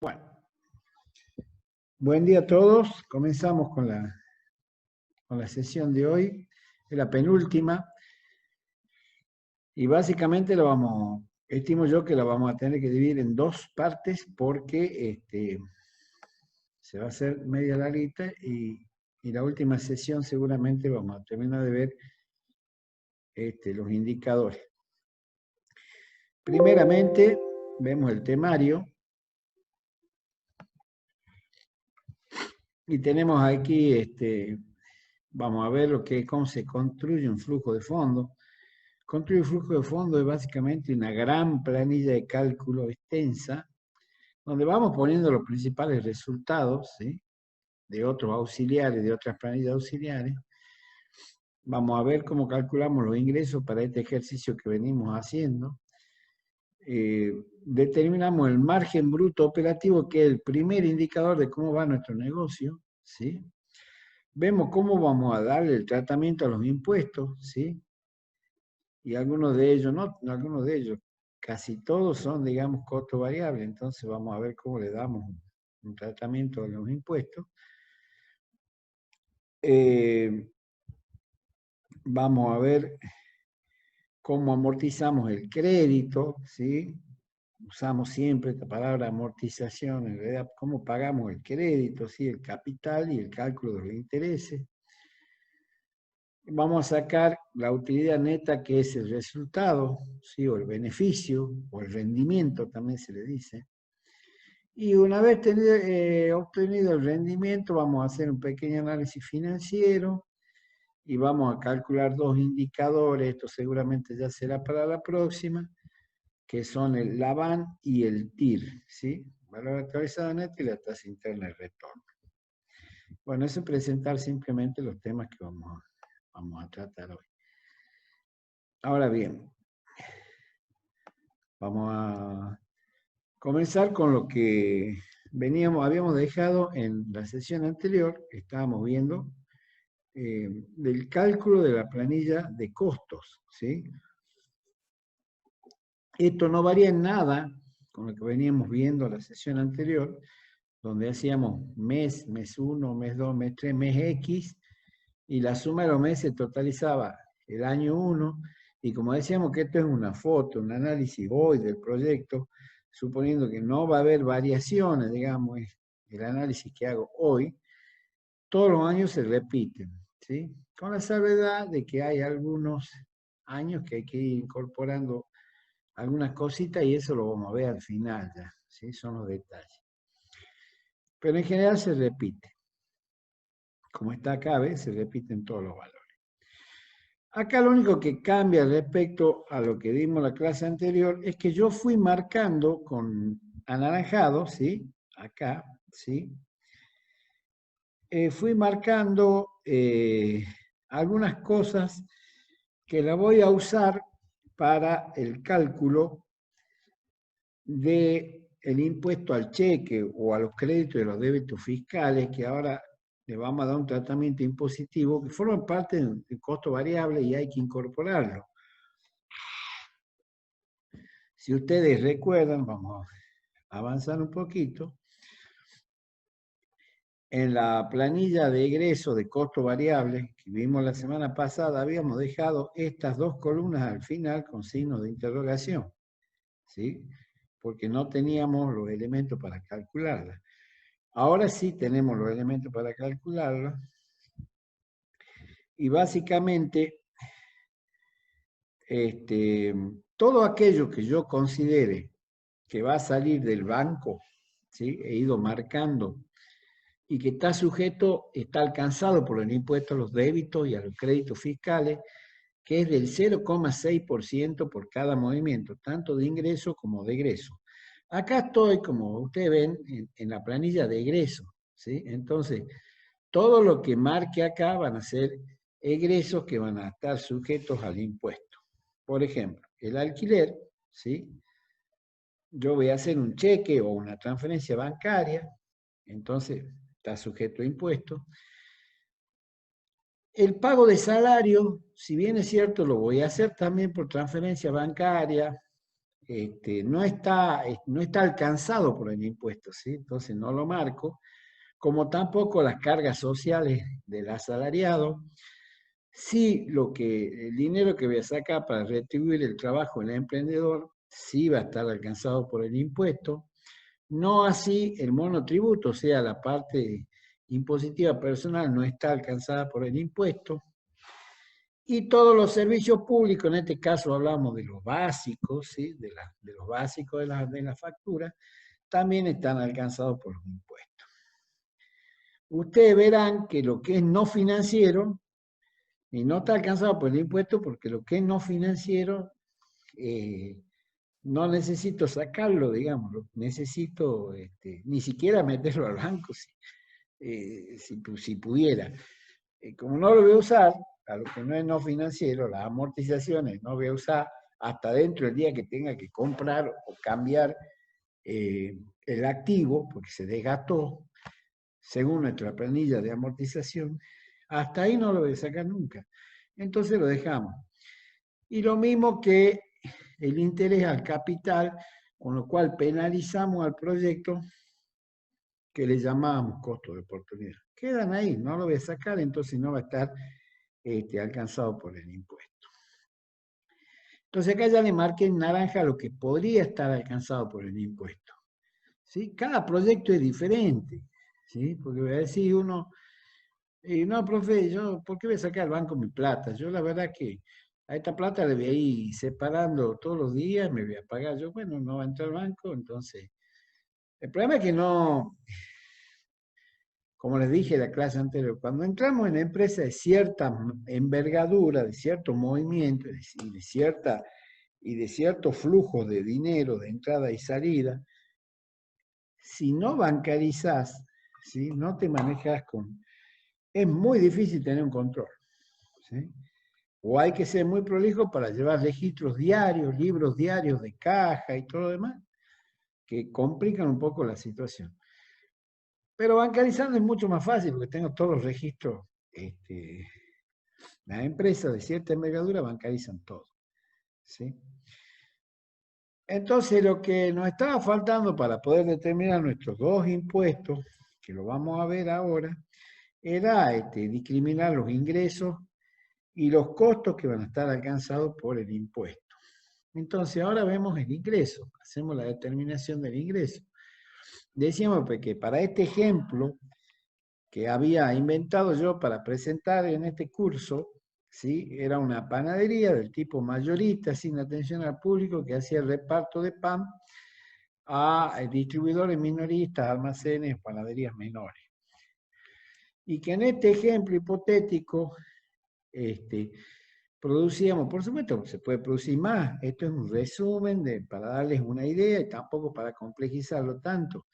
Bueno, buen día a todos. Comenzamos con la sesión de hoy, es la penúltima, y básicamente estimo yo que la vamos a tener que dividir en dos partes porque se va a hacer media larguita y la última sesión seguramente vamos a terminar de ver los indicadores. Primeramente, vemos el temario. Y tenemos aquí, vamos a ver cómo se construye un flujo de fondo. Construir un flujo de fondo es básicamente una gran planilla de cálculo extensa, donde vamos poniendo los principales resultados, ¿sí?, de otros auxiliares, de otras planillas auxiliares. Vamos a ver cómo calculamos los ingresos para este ejercicio que venimos haciendo. Determinamos el margen bruto operativo, que es el primer indicador de cómo va nuestro negocio, ¿sí? Vemos cómo vamos a darle el tratamiento a los impuestos, ¿sí? Y algunos de ellos, no algunos de ellos, casi todos son, digamos, costo variable. Entonces vamos a ver cómo le damos un tratamiento a los impuestos. Vamos a ver cómo amortizamos el crédito, ¿sí? Usamos siempre esta palabra amortización, en realidad, cómo pagamos el crédito, ¿sí?, el capital y el cálculo de los intereses. Vamos a sacar la utilidad neta, que es el resultado, ¿sí?, o el beneficio, o el rendimiento también se le dice. Y una vez obtenido el rendimiento, vamos a hacer un pequeño análisis financiero y vamos a calcular dos indicadores. Esto seguramente ya será para la próxima, que son el LABAN y el TIR, ¿sí? Valor actualizado neto y la tasa interna de retorno. Bueno, eso es presentar simplemente los temas que vamos a tratar hoy. Ahora bien, vamos a comenzar con lo que habíamos dejado en la sesión anterior. Estábamos viendo del cálculo de la planilla de costos, ¿sí? Esto no varía en nada con lo que veníamos viendo en la sesión anterior, donde hacíamos mes 1, mes 2, mes 3, mes X, y la suma de los meses totalizaba el año 1, y como decíamos que esto es una foto, un análisis hoy del proyecto, suponiendo que no va a haber variaciones, digamos, el análisis que hago hoy, todos los años se repiten, ¿sí? Con la salvedad de que hay algunos años que hay que ir incorporando algunas cositas, y eso lo vamos a ver al final ya, ¿sí? Son los detalles. Pero en general se repite. Como está acá, ¿ves? Se repiten todos los valores. Acá lo único que cambia respecto a lo que dimos en la clase anterior es que yo fui marcando con anaranjado, ¿sí? Acá, ¿sí? Fui marcando algunas cosas que la voy a usar para el cálculo del impuesto al cheque o a los créditos y los débitos fiscales, que ahora le vamos a dar un tratamiento impositivo, que forman parte del costo variable y hay que incorporarlo. Si ustedes recuerdan, vamos a avanzar un poquito. En la planilla de egreso de costo variable que vimos la semana pasada, habíamos dejado estas dos columnas al final con signos de interrogación, ¿sí? Porque no teníamos los elementos para calcularla. Ahora sí tenemos los elementos para calcularla. Y básicamente, todo aquello que yo considere que va a salir del banco, ¿sí?, he ido marcando, y que está alcanzado por el impuesto a los débitos y a los créditos fiscales, que es del 0,6% por cada movimiento, tanto de ingreso como de egreso. Acá estoy, como ustedes ven, en la planilla de egreso, ¿sí? Entonces, todo lo que marque acá van a ser egresos que van a estar sujetos al impuesto. Por ejemplo, el alquiler, ¿sí? Yo voy a hacer un cheque o una transferencia bancaria, entonces está sujeto a impuesto. El pago de salario, si bien es cierto, lo voy a hacer también por transferencia bancaria, no está alcanzado por el impuesto, ¿sí? Entonces no lo marco, como tampoco las cargas sociales del asalariado. Sí, el dinero que voy a sacar para retribuir el trabajo del emprendedor, sí va a estar alcanzado por el impuesto. No así el monotributo, o sea, la parte impositiva personal no está alcanzada por el impuesto. Y todos los servicios públicos, en este caso hablamos de los básicos, ¿sí? de los básicos de la factura, también están alcanzados por los impuestos. Ustedes verán que lo que es no financiero, y no está alcanzado por el impuesto porque lo que es no financiero, no necesito sacarlo, digamos, necesito ni siquiera meterlo al banco si pudiera. Como no lo voy a usar, a lo que no es no financiero, las amortizaciones no voy a usar hasta dentro del día que tenga que comprar o cambiar el activo, porque se desgastó, según nuestra planilla de amortización, hasta ahí no lo voy a sacar nunca. Entonces lo dejamos. Y lo mismo que el interés al capital, con lo cual penalizamos al proyecto que le llamábamos costo de oportunidad. Quedan ahí, no lo voy a sacar, entonces no va a estar alcanzado por el impuesto. Entonces acá ya le marqué en naranja lo que podría estar alcanzado por el impuesto. ¿Sí? Cada proyecto es diferente, ¿sí? Porque voy a decir uno, no, profe, ¿por qué voy a sacar al banco mi plata? Yo la verdad que a esta plata le voy a ir separando todos los días, me voy a pagar. Yo, bueno, no va a entrar al banco, entonces... El problema es que no, como les dije en la clase anterior, cuando entramos en empresas de cierta envergadura, de cierto movimiento y de cierto flujo de dinero de entrada y salida, si no bancarizás, ¿sí? No te manejas es muy difícil tener un control, ¿sí? O hay que ser muy prolijo para llevar registros diarios, libros diarios de caja y todo lo demás, que complican un poco la situación. Pero bancarizando es mucho más fácil porque tengo todos los registros. Las empresas de cierta envergadura bancarizan todo, ¿sí? Entonces, lo que nos estaba faltando para poder determinar nuestros dos impuestos, que lo vamos a ver ahora, era discriminar los ingresos y los costos que van a estar alcanzados por el impuesto. Entonces, ahora vemos el ingreso, hacemos la determinación del ingreso. Decíamos pues, que para este ejemplo que había inventado yo para presentar en este curso, ¿sí? Era una panadería del tipo mayorista, sin atención al público, que hacía el reparto de pan a distribuidores minoristas, almacenes, panaderías menores. Y que en este ejemplo hipotético, producíamos, por supuesto, se puede producir más. Esto es un resumen para darles una idea y tampoco para complejizarlo tanto.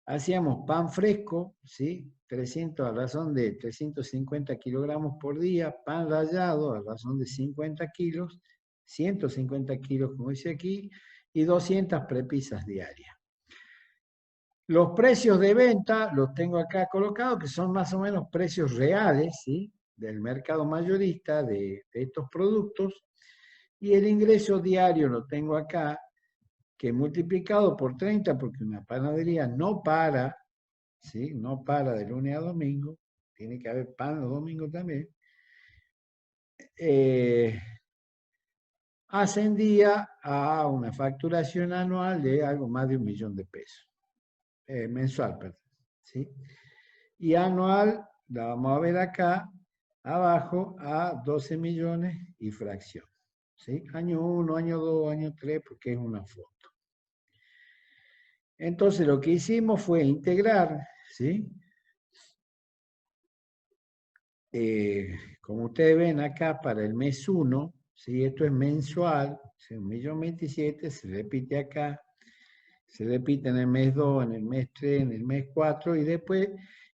Hacíamos pan fresco, ¿sí? 300 a razón de 350 kilogramos por día, pan rallado a razón de 50 kilos, 150 kilos como dice aquí, y 200 prepisas diarias. Los precios de venta los tengo acá colocados, que son más o menos precios reales, ¿sí? Del mercado mayorista de estos productos, y el ingreso diario lo tengo acá, que multiplicado por 30, porque una panadería no para, ¿sí? No para de lunes a domingo, tiene que haber pan los domingos también, ascendía a una facturación anual de algo más de 1 millón de pesos, mensual, perdón, ¿sí? Y anual, la vamos a ver acá, abajo, a 12 millones y fracción, ¿sí? Año 1, año 2, año 3, porque es una foto. Entonces lo que hicimos fue integrar, ¿sí? Como ustedes ven acá, para el mes 1, ¿sí? Esto es mensual, 1.027.000, se repite acá, se repite en el mes 2, en el mes 3, en el mes 4, y después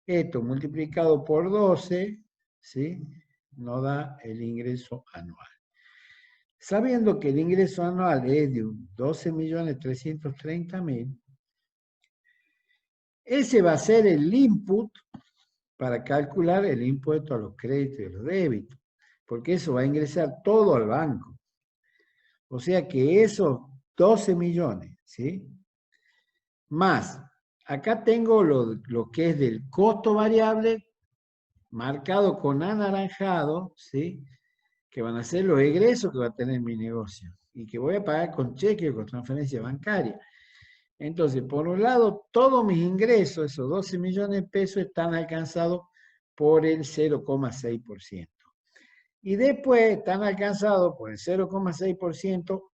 esto multiplicado por 12, ¿sí? Nos da el ingreso anual. Sabiendo que el ingreso anual es de 12.330.000, ese va a ser el input para calcular el impuesto a los créditos y los débitos, porque eso va a ingresar todo al banco. O sea que eso 12 millones, ¿sí? Más, acá tengo lo que es del costo variable marcado con anaranjado, ¿sí? Que van a ser los egresos que va a tener mi negocio y que voy a pagar con cheque o con transferencia bancaria. Entonces, por un lado, todos mis ingresos, esos 12 millones de pesos, están alcanzados por el 0,6%. Y después están alcanzados por el 0,6%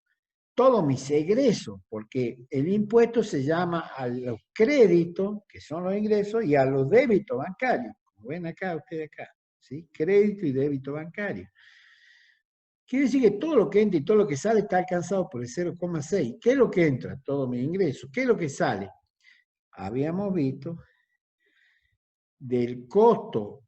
todos mis egresos, porque el impuesto se llama a los créditos, que son los ingresos, y a los débitos bancarios. Como ven acá, ustedes acá, ¿sí? Crédito y débito bancario. Quiere decir que todo lo que entra y todo lo que sale está alcanzado por el 0,6. ¿Qué es lo que entra? Todo mi ingreso. ¿Qué es lo que sale? Habíamos visto del costo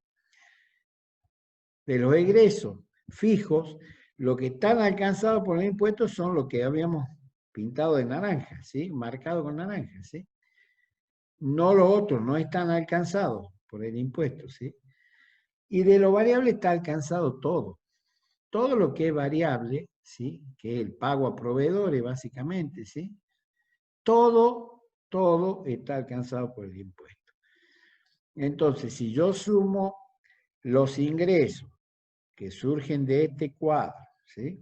de los egresos fijos, lo que están alcanzados por el impuesto son lo que habíamos pintado de naranja, ¿sí? Marcado con naranja, ¿sí? No los otros, no están alcanzados por el impuesto, ¿sí? Y de lo variable está alcanzado todo. Todo lo que es variable, ¿sí? Que es el pago a proveedores, básicamente, ¿sí? Todo está alcanzado por el impuesto. Entonces, si yo sumo los ingresos que surgen de este cuadro, ¿sí?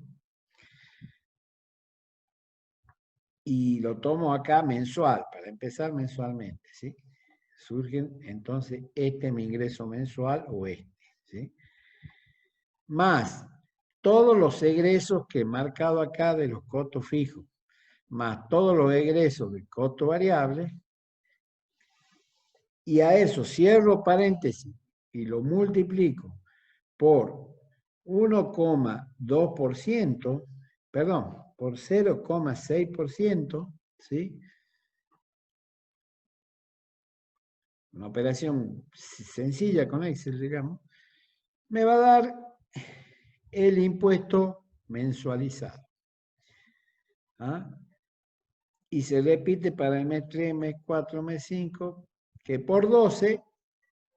Y lo tomo acá mensual, para empezar mensualmente, ¿sí? Surgen, entonces, este es mi ingreso mensual o este, ¿sí? Más todos los egresos que he marcado acá de los costos fijos, más todos los egresos del costo variable, y a eso cierro paréntesis y lo multiplico por 1,2%, perdón, por 0,6%, ¿sí? Una operación sencilla con Excel, digamos, me va a dar el impuesto mensualizado. ¿Ah? Y se repite para el mes 3, mes 4, mes 5, que por 12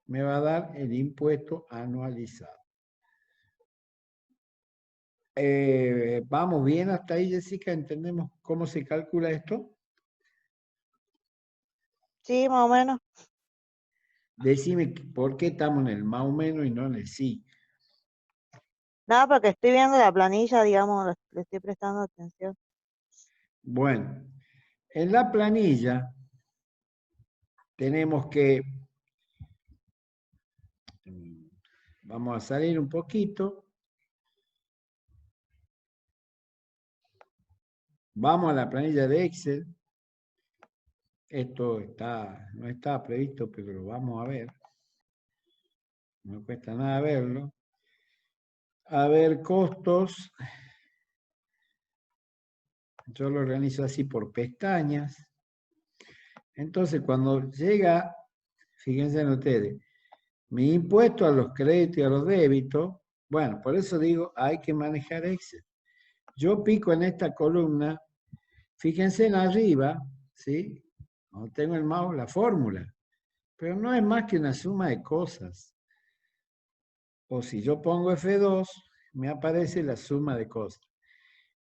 me va a dar el impuesto anualizado. ¿Vamos bien hasta ahí, Jessica? ¿Entendemos cómo se calcula esto? Sí, más o menos. Decime por qué estamos en el más o menos y no en el sí. Nada, porque estoy viendo la planilla, digamos, le estoy prestando atención. Bueno, en la planilla tenemos que, vamos a salir un poquito. Vamos a la planilla de Excel. Esto no está previsto, pero lo vamos a ver. No cuesta nada verlo. A ver, costos. Yo lo organizo así por pestañas. Entonces, cuando llega, fíjense en ustedes, mi impuesto a los créditos y a los débitos, bueno, por eso digo, hay que manejar Excel. Yo pico en esta columna, fíjense en arriba, ¿sí? No tengo el mouse, la fórmula, pero no es más que una suma de cosas. O si yo pongo F2, me aparece la suma de cosas.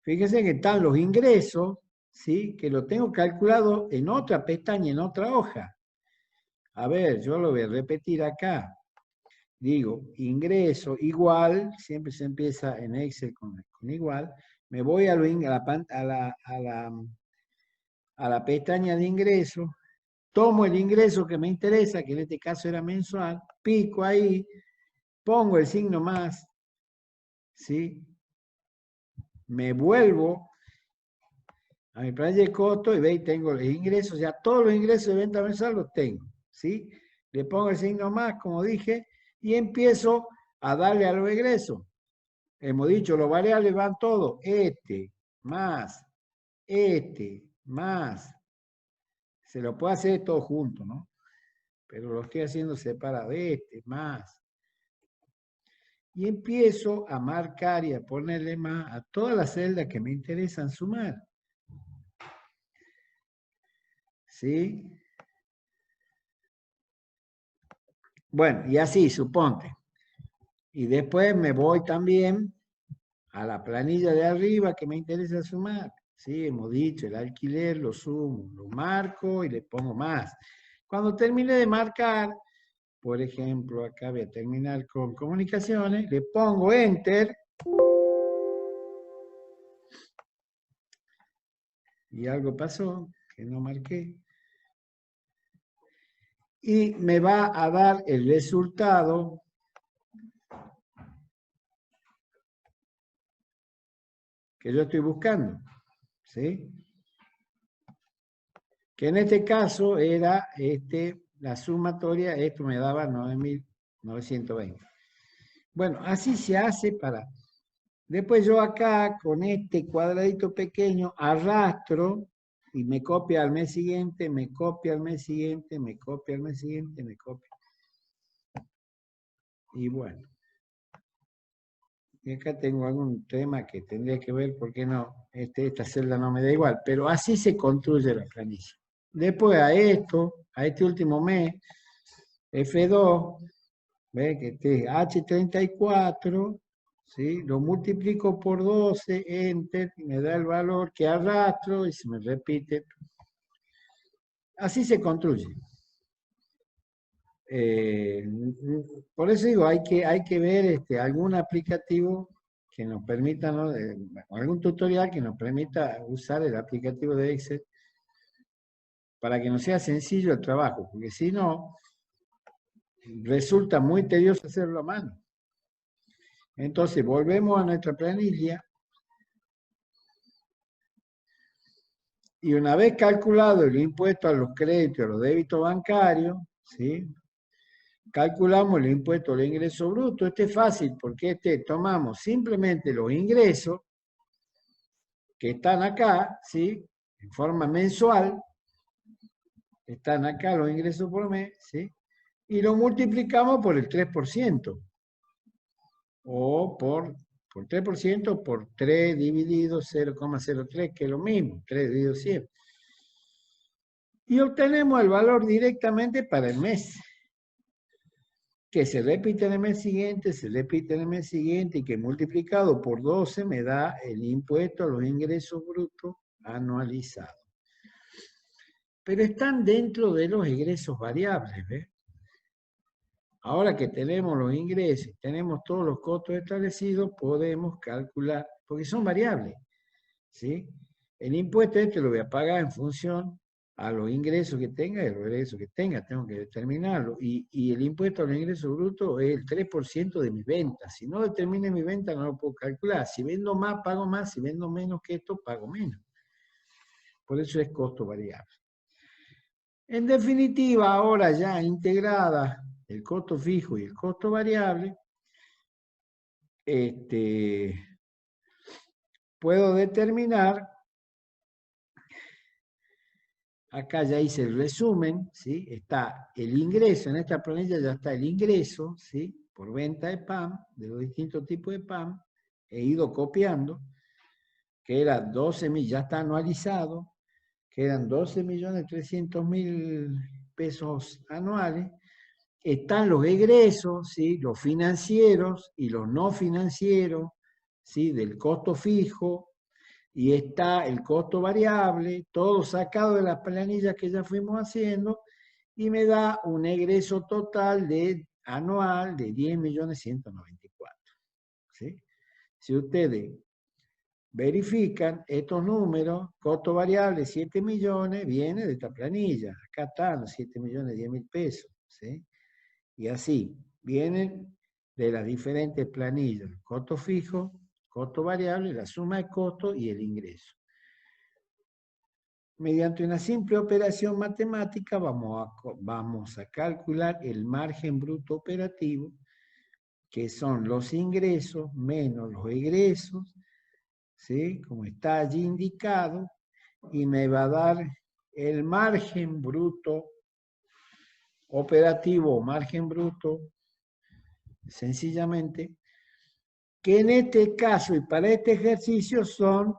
Fíjense que están los ingresos, ¿sí? Que lo tengo calculado en otra pestaña, en otra hoja. A ver, yo lo voy a repetir acá. Digo, ingreso igual, siempre se empieza en Excel con igual. Me voy a la pestaña de ingreso, tomo el ingreso que me interesa, que en este caso era mensual, pico ahí, pongo el signo más, ¿sí? Me vuelvo a mi plan de costo y veis, tengo los ingresos, ya todos los ingresos de venta mensual los tengo, ¿sí? Le pongo el signo más, como dije, y empiezo a darle a los egresos. Hemos dicho, los variables van todos, más, más. Se lo puede hacer todo junto, ¿no? Pero lo estoy haciendo separado, más. Y empiezo a marcar y a ponerle más a todas las celdas que me interesan sumar. ¿Sí? Bueno, y así, suponte. Y después me voy también a la planilla de arriba que me interesa sumar. ¿sí? Hemos dicho, el alquiler lo sumo, lo marco y le pongo más. Cuando termine de marcar, por ejemplo, acá voy a terminar con comunicaciones, le pongo Enter y algo pasó que no marqué. Y me va a dar el resultado que yo estoy buscando, ¿sí? Que en este caso era la sumatoria, esto me daba 9.920. Bueno, así se hace para... Después yo acá, con este cuadradito pequeño, arrastro y me copia al mes siguiente, me copia al mes siguiente, me copia al mes siguiente, me copia. Y bueno. Y acá tengo algún tema que tendría que ver, ¿por qué no? Esta celda no me da igual, pero así se construye la planilla. Después a esto, a este último mes, F2, ¿ve? Que este H34, ¿sí? Lo multiplico por 12, Enter, y me da el valor que arrastro y se me repite. Así se construye. Por eso digo, hay que ver algún aplicativo que nos permita, ¿no? Algún tutorial que nos permita usar el aplicativo de Excel para que nos sea sencillo el trabajo, porque si no, resulta muy tedioso hacerlo a mano. Entonces, volvemos a nuestra planilla y una vez calculado el impuesto a los créditos y a los débitos bancarios, ¿sí? Calculamos el impuesto al ingreso bruto. Este es fácil porque tomamos simplemente los ingresos que están acá, ¿sí? En forma mensual, están acá los ingresos por mes, ¿sí? Y lo multiplicamos por el 3%. O por 3% por 3 dividido 0,03, que es lo mismo, 3 dividido 100. Y obtenemos el valor directamente para el mes, que se repite en el mes siguiente, se repite en el mes siguiente, y que multiplicado por 12 me da el impuesto a los ingresos brutos anualizados. Pero están dentro de los egresos variables, ¿ves? Ahora que tenemos los ingresos, tenemos todos los costos establecidos, podemos calcular, porque son variables, ¿sí? El impuesto lo voy a pagar en función a los ingresos que tenga y los egresos que tenga, tengo que determinarlo. Y el impuesto a los ingresos brutos es el 3% de mis ventas. Si no determine mi venta, no lo puedo calcular. Si vendo más, pago más. Si vendo menos que esto, pago menos. Por eso es costo variable. En definitiva, ahora ya integrada el costo fijo y el costo variable, puedo determinar, acá ya hice el resumen, ¿sí? Está el ingreso, en esta planilla ya está el ingreso, ¿sí? Por venta de PAM, de los distintos tipos de PAM, he ido copiando, que era 12 mil, ya está anualizado, que eran 12.300.000 pesos anuales. Están los egresos, ¿sí? Los financieros y los no financieros, ¿sí? Del costo fijo, y está el costo variable, todo sacado de las planillas que ya fuimos haciendo, y me da un egreso total anual de 10.194.000. ¿Sí? Si ustedes verifican estos números, costo variable 7 millones, viene de esta planilla. Acá están los 7.010.000 pesos. ¿Sí? Y así, vienen de las diferentes planillas, costo fijo, costo variable, la suma de costos y el ingreso. Mediante una simple operación matemática vamos a calcular el margen bruto operativo, que son los ingresos menos los egresos, ¿sí? Como está allí indicado, y me va a dar el margen bruto operativo o margen bruto, sencillamente, que en este caso y para este ejercicio son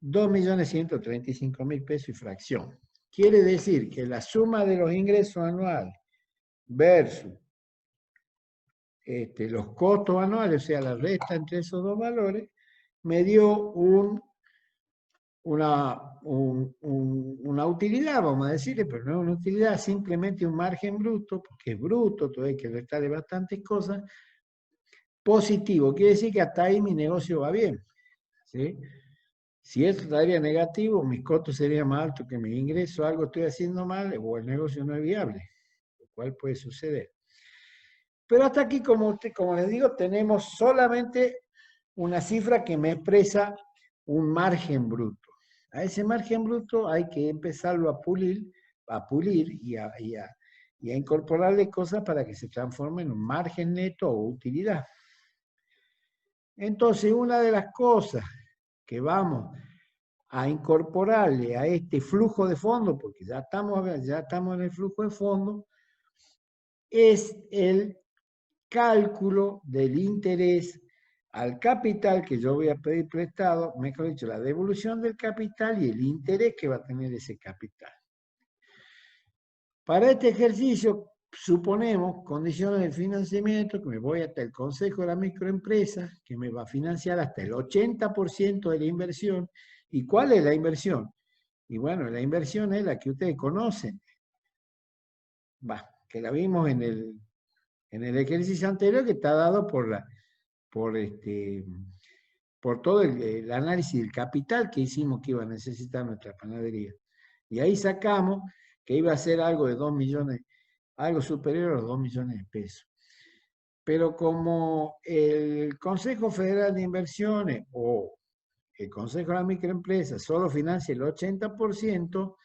2.135.000 pesos y fracción. Quiere decir que la suma de los ingresos anuales versus los costos anuales, o sea, la resta entre esos dos valores, me dio un una utilidad, vamos a decirle, pero no es una utilidad, simplemente un margen bruto, porque es bruto, todavía hay que restarle bastantes cosas. Positivo, quiere decir que hasta ahí mi negocio va bien, ¿sí? Si esto estaría negativo, mis costos serían más altos que mis ingresos, algo estoy haciendo mal o el negocio no es viable, lo cual puede suceder. Pero hasta aquí, como les digo, tenemos solamente una cifra que me expresa un margen bruto. A ese margen bruto hay que empezarlo a pulir y a incorporarle cosas para que se transforme en un margen neto o utilidad. Entonces, una de las cosas que vamos a incorporarle a este flujo de fondo, porque ya estamos en el flujo de fondo, es el cálculo del interés al capital que yo voy a pedir prestado, mejor dicho, la devolución del capital y el interés que va a tener ese capital. Para este ejercicio, suponemos condiciones de financiamiento, que me voy hasta el Consejo de la Microempresa, que me va a financiar hasta el 80% de la inversión. ¿Y cuál es la inversión? Y bueno, la inversión es la que ustedes conocen, que la vimos en el ejercicio anterior, que está dado por todo el análisis del capital que hicimos que iba a necesitar nuestra panadería. Y ahí sacamos que iba a ser algo de 2 millones, algo superior a los 2 millones de pesos. Pero como el Consejo Federal de Inversiones o el Consejo de la Microempresa solo financia el 80%,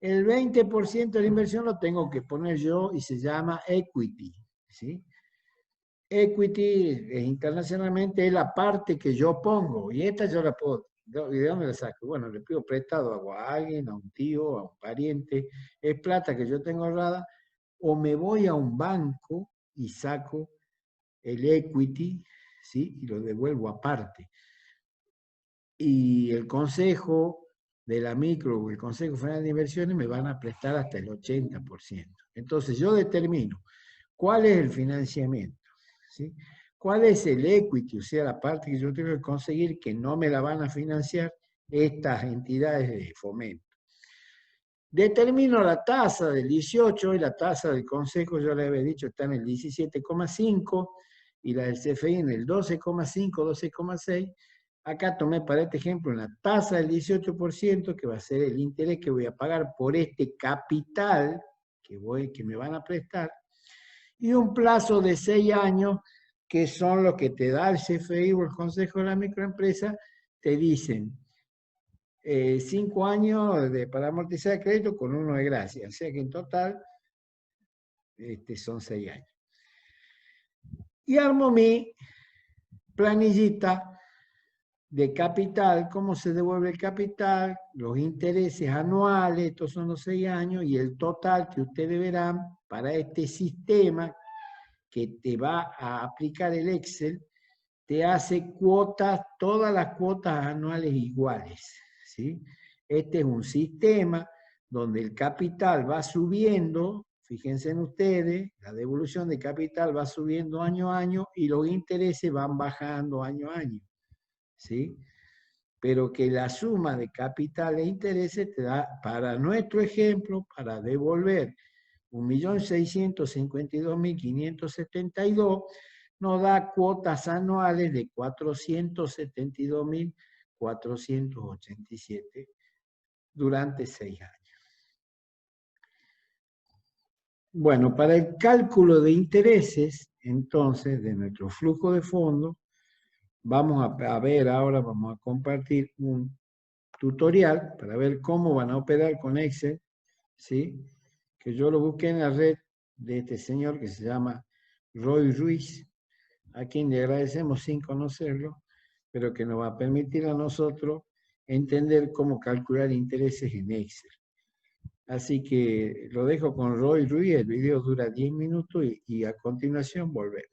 el 20% de la inversión lo tengo que poner yo y se llama equity, ¿sí? Equity internacionalmente es la parte que yo pongo y esta yo la puedo, ¿de dónde la saco? Bueno, le pido prestado a alguien, a un tío, a un pariente, es plata que yo tengo ahorrada, o me voy a un banco y saco el equity, ¿sí? Y lo devuelvo aparte. Y el Consejo de la Micro o el Consejo Federal de Inversiones me van a prestar hasta el 80%. Entonces yo determino cuál es el financiamiento, ¿sí? ¿Cuál es el equity? O sea, la parte que yo tengo que conseguir que no me la van a financiar estas entidades de fomento. Determino la tasa del 18 y la tasa del Consejo, yo le había dicho, está en el 17,5 y la del CFI en el 12,5, 12,6. Acá tomé para este ejemplo una tasa del 18%, que va a ser el interés que voy a pagar por este capital que me van a prestar, y un plazo de 6 años, que son los que te da el CFI o el Consejo de la Microempresa, te dicen 5 años para amortizar el crédito con 1 de gracia, o sea que en total son 6 años. Y armo mi planillita de capital, cómo se devuelve el capital, los intereses anuales, estos son los 6 años, y el total que ustedes verán para este sistema que te va a aplicar el Excel, te hace cuotas, todas las cuotas anuales iguales, ¿sí? Este es un sistema donde el capital va subiendo, fíjense en ustedes, la devolución de capital va subiendo año a año y los intereses van bajando año a año, ¿sí? Pero que la suma de capital e intereses te da, para nuestro ejemplo, para devolver 1.652.572, nos da cuotas anuales de 472.487 durante 6 años. Bueno, para el cálculo de intereses, entonces, de nuestro flujo de fondos, vamos a ver ahora, vamos a compartir un tutorial para ver cómo van a operar con Excel, ¿sí? Que yo lo busqué en la red de este señor que se llama Roy Ruiz, a quien le agradecemos sin conocerlo, pero que nos va a permitir a nosotros entender cómo calcular intereses en Excel. Así que lo dejo con Roy Ruiz, el video dura 10 minutos y a continuación volvemos.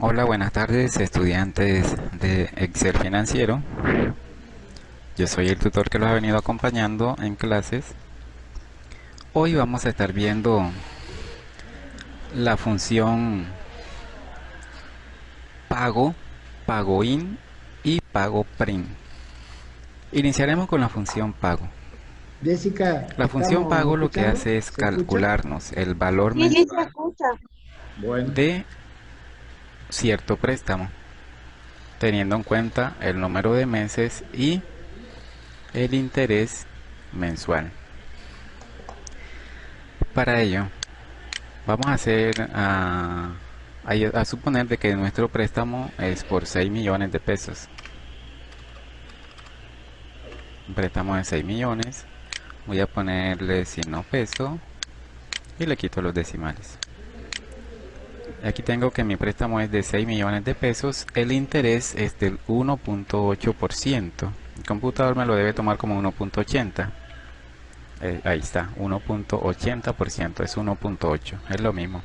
Hola, buenas tardes, estudiantes de Excel Financiero. Yo soy el tutor que los ha venido acompañando en clases. Hoy vamos a estar viendo la función pago, pago in y pago print. Iniciaremos con la función pago. Jessica, La función ¿estamos pago lo que escuchando? hace es ¿Se escucha? calcularnos el valor Sí, sí, mensual se escucha. Bueno, de cierto préstamo, teniendo en cuenta el número de meses y el interés mensual. Para ello, vamos a a suponer de que nuestro préstamo es por 6 millones de pesos. Un préstamo de 6 millones. Voy a ponerle signo peso y le quito los decimales. Aquí tengo que mi préstamo es de 6 millones de pesos. El interés es del 1.8%. El computador me lo debe tomar como 1.80. Ahí está, 1.80%, es 1.8, es lo mismo.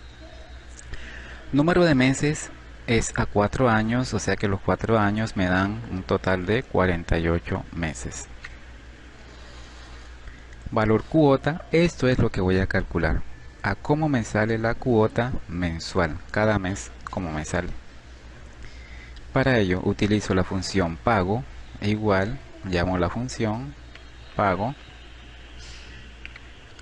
Número de meses es a 4 años, o sea que los 4 años me dan un total de 48 meses. Valor cuota, esto es lo que voy a calcular. A cómo me sale la cuota mensual, cada mes como me sale. Para ello utilizo la función pago, igual, llamo la función pago,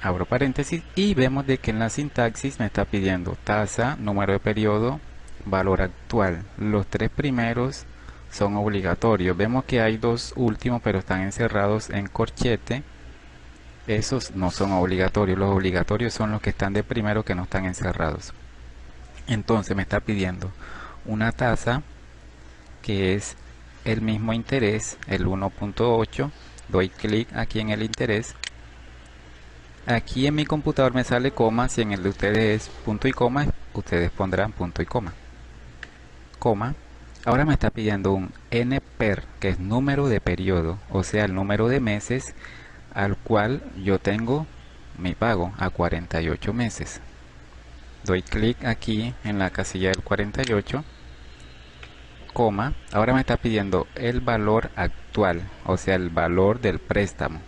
abro paréntesis y vemos de que en la sintaxis me está pidiendo tasa, número de periodo, valor actual. Los tres primeros son obligatorios. Vemos que hay dos últimos pero están encerrados en corchete. Esos no son obligatorios. Los obligatorios son los que están de primero que no están encerrados. Entonces me está pidiendo una tasa que es el mismo interés, el 1.8. Doy clic aquí en el interés. Aquí en mi computador me sale coma, si en el de ustedes es punto y coma, ustedes pondrán punto y coma. Coma. Ahora me está pidiendo un NPER, que es número de periodo, o sea, el número de meses al cual yo tengo mi pago a 48 meses. Doy clic aquí en la casilla del 48, coma. Ahora me está pidiendo el valor actual, o sea, el valor del préstamo.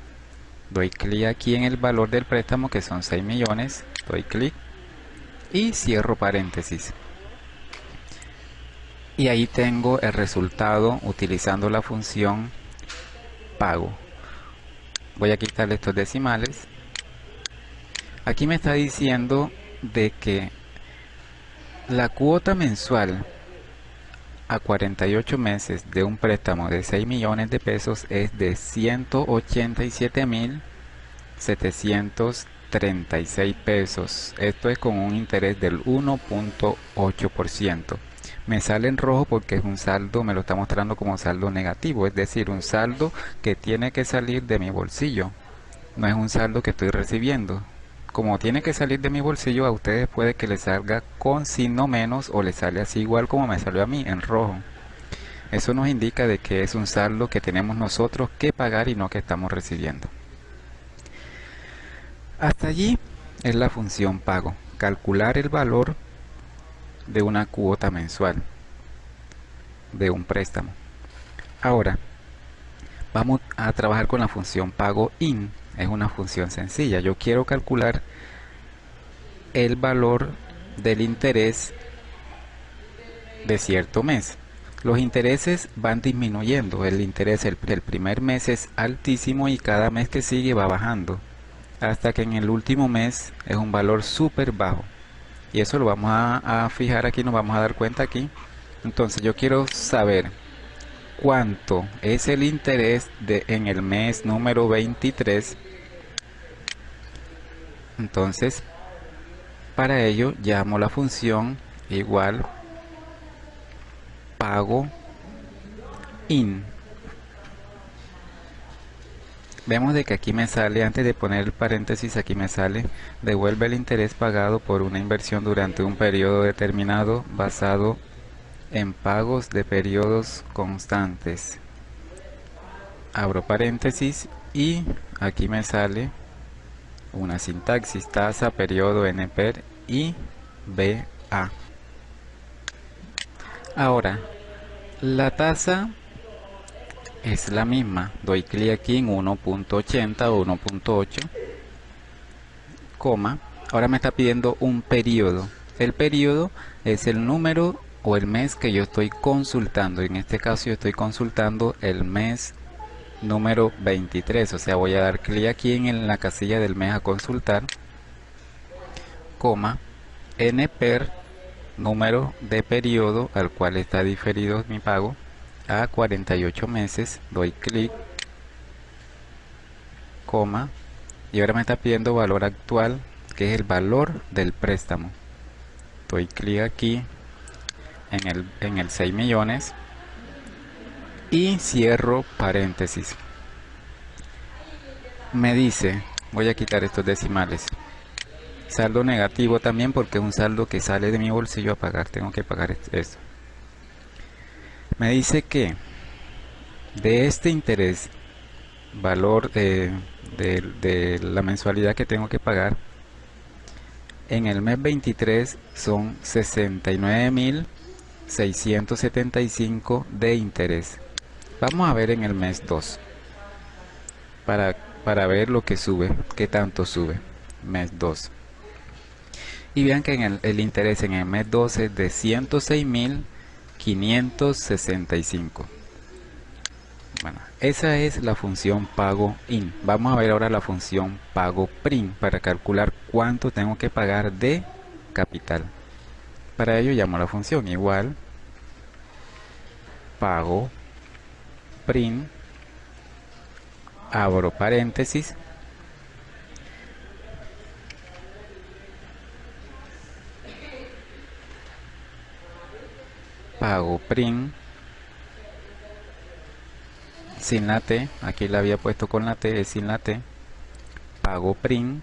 Doy clic aquí en el valor del préstamo, que son 6 millones, doy clic y cierro paréntesis. Y ahí tengo el resultado utilizando la función pago. Voy a quitarle estos decimales. Aquí me está diciendo de que la cuota mensual a 48 meses de un préstamo de 6 millones de pesos es de 187.736 pesos. Esto es con un interés del 1.8%. Me sale en rojo porque es un saldo, me lo está mostrando como saldo negativo, es decir, un saldo que tiene que salir de mi bolsillo. No es un saldo que estoy recibiendo. Como tiene que salir de mi bolsillo, a ustedes puede que les salga con signo menos o les sale así igual como me salió a mí, en rojo. Eso nos indica de que es un saldo que tenemos nosotros que pagar y no que estamos recibiendo. Hasta allí es la función pago, calcular el valor de una cuota mensual de un préstamo. Ahora, vamos a trabajar con la función pago in. Es una función sencilla. Yo quiero calcular el valor del interés de cierto mes. Los intereses van disminuyendo. El interés del primer mes es altísimo y cada mes que sigue va bajando, hasta que en el último mes es un valor súper bajo. Y eso lo vamos a fijar aquí, nos vamos a dar cuenta aquí. Entonces yo quiero saber cuánto es el interés en el mes número 23. Entonces, para ello llamo la función igual pago in. Vemos de que aquí me sale, antes de poner el paréntesis, aquí me sale devuelve el interés pagado por una inversión durante un periodo determinado basado en pagos de periodos constantes. Abro paréntesis y aquí me sale una sintaxis: tasa, periodo, NPER y BA. Ahora, la tasa es la misma. Doy clic aquí en 1.80 o 1.8, coma. Ahora me está pidiendo un periodo. El periodo es el número o el mes que yo estoy consultando. En este caso yo estoy consultando el mes número 23. O sea, voy a dar clic aquí en la casilla del mes a consultar, coma, NPER, número de periodo al cual está diferido mi pago, a 48 meses. Doy clic, coma, y ahora me está pidiendo valor actual, que es el valor del préstamo. Doy clic aquí en el 6 millones y cierro paréntesis. Me dice, voy a quitar estos decimales, saldo negativo también porque es un saldo que sale de mi bolsillo a pagar, tengo que pagar esto. Me dice que de este interés, valor de la mensualidad que tengo que pagar, en el mes 23 son 69.675 de interés. Vamos a ver en el mes 2 para, para ver lo que sube, qué tanto sube. Mes 2. Y vean que el interés en el mes 2 es de 106.565. Bueno, esa es la función pago in. Vamos a ver ahora la función pago prim para calcular cuánto tengo que pagar de capital. Para ello llamo la función igual pago prim, abro paréntesis, pago prim sin la T, aquí la había puesto con la T, es sin la T, pago prim,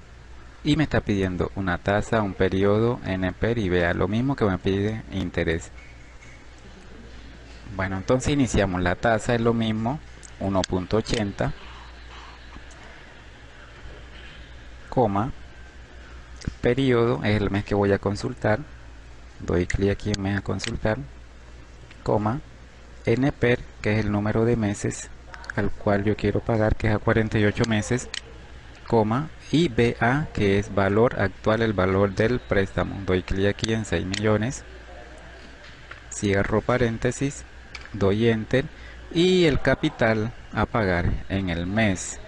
y me está pidiendo una tasa, un periodo, NPER, y vea lo mismo que me pide interés. Bueno, entonces iniciamos. La tasa es lo mismo, 1.80, coma, periodo es el mes que voy a consultar, doy clic aquí en mes a consultar, coma, NPER, que es el número de meses al cual yo quiero pagar, que es a 48 meses, coma, y BA, que es valor actual, el valor del préstamo. Doy clic aquí en 6 millones, cierro paréntesis, doy enter, y el capital a pagar en el mes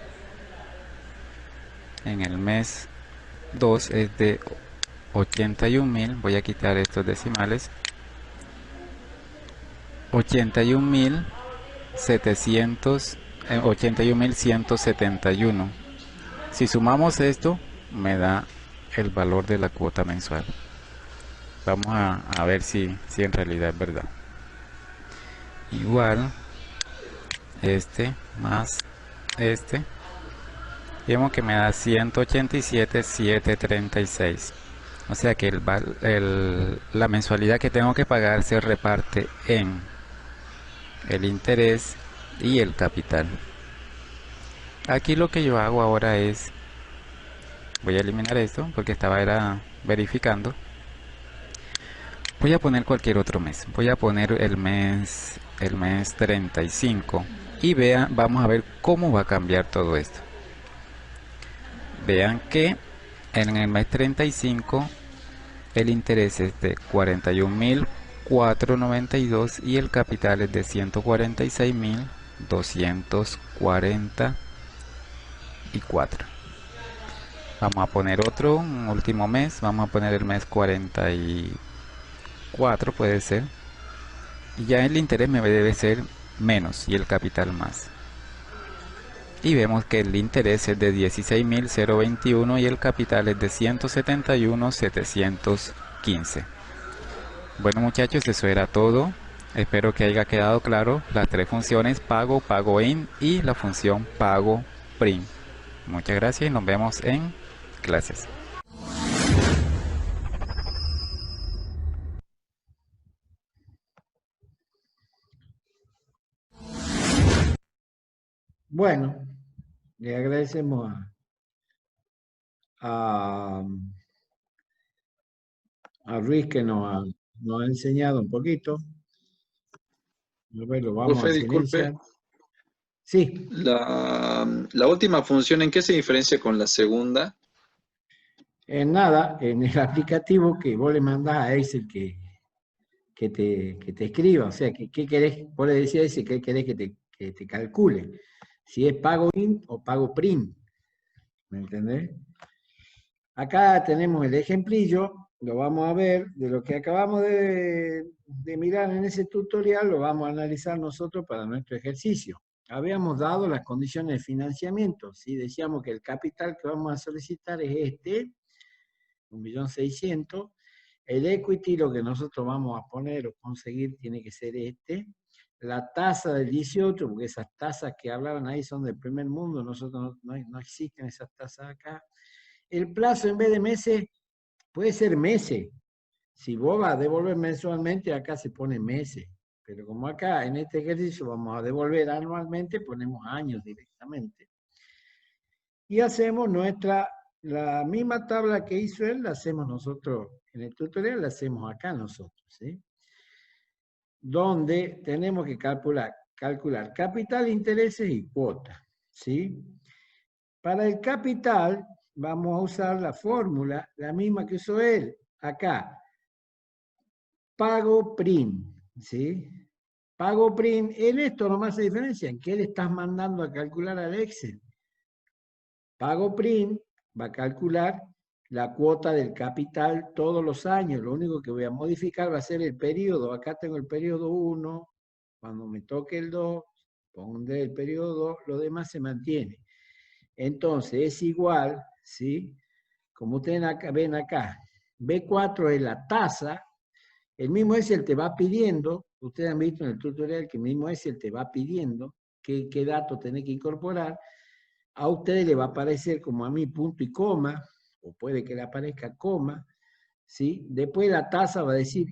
2 es de 81.000, voy a quitar estos decimales, 81.171. Si sumamos esto, me da el valor de la cuota mensual. Vamos a ver si en realidad es verdad. Igual, este más este, vemos que me da 187.736. O sea que la mensualidad que tengo que pagar se reparte en el interés y el capital. Aquí lo que yo hago ahora es, voy a eliminar esto porque era verificando. Voy a poner cualquier otro mes. Voy a poner el mes 35 y vean, vamos a ver cómo va a cambiar todo esto. Vean que en el mes 35 el interés es de 41.492 y el capital es de 146.244. Vamos a poner un último mes, vamos a poner el mes 44, puede ser, y ya el interés me debe ser menos y el capital más. Y vemos que el interés es de 16.021 y el capital es de 171.715. Bueno muchachos, eso era todo. Espero que haya quedado claro las tres funciones pago, pago in y la función pago prim. Muchas gracias y nos vemos en clases. Bueno, le agradecemos a, a Ruiz que nos ha enseñado un poquito. A ver, lo vamos Profe, a disculpe, silenciar. Sí, la última función, ¿en qué se diferencia con la segunda? en nada, en el aplicativo que vos le mandás a Excel que te escriba, o sea, ¿qué querés? Vos le decís a Excel qué querés que te calcule. Si es pago int o pago print, ¿me entendés? Acá tenemos el ejemplillo, lo vamos a ver, de lo que acabamos de mirar en ese tutorial, lo vamos a analizar nosotros para nuestro ejercicio. Habíamos dado las condiciones de financiamiento, ¿sí? Decíamos que el capital que vamos a solicitar es este, 1.600.000. El equity, lo que nosotros vamos a poner o conseguir, tiene que ser este. La tasa del 18, porque esas tasas que hablaban ahí son del primer mundo, nosotros no existen esas tasas acá. El plazo en vez de meses, puede ser meses. Si vos vas a devolver mensualmente, acá se pone meses. Pero como acá en este ejercicio vamos a devolver anualmente, ponemos años directamente. Y hacemos la misma tabla que hizo él, la hacemos nosotros en el tutorial, la hacemos acá nosotros, ¿sí? Donde tenemos que calcular capital, intereses y cuotas, ¿sí? Para el capital vamos a usar la fórmula, la misma que usó él, acá. Pago print, ¿sí? Pago print, en esto nomás se diferencia, en qué le estás mandando a calcular al Excel. Pago print va a calcular la cuota del capital todos los años. Lo único que voy a modificar va a ser el periodo. Acá tengo el periodo 1. Cuando me toque el 2, pondré el periodo 2. Lo demás se mantiene. Entonces es igual, ¿sí? Como ustedes ven acá, B4 es la tasa. El mismo Excel te va pidiendo, ustedes han visto en el tutorial que el mismo Excel te va pidiendo qué datos tenés que incorporar. A ustedes le va a aparecer como a mí punto y coma, o puede que le aparezca coma, ¿sí? Después la tasa va a decir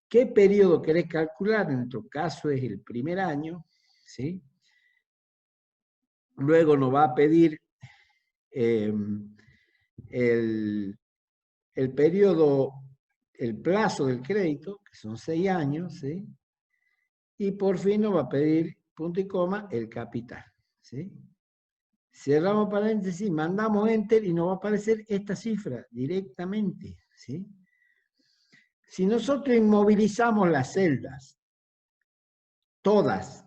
qué periodo querés calcular, en nuestro caso es el primer año, ¿sí? Luego nos va a pedir el periodo, el plazo del crédito, que son 6 años, ¿sí? Y por fin nos va a pedir punto y coma el capital, ¿sí? Cerramos paréntesis, mandamos enter y nos va a aparecer esta cifra directamente, ¿sí? Si nosotros inmovilizamos las celdas, todas,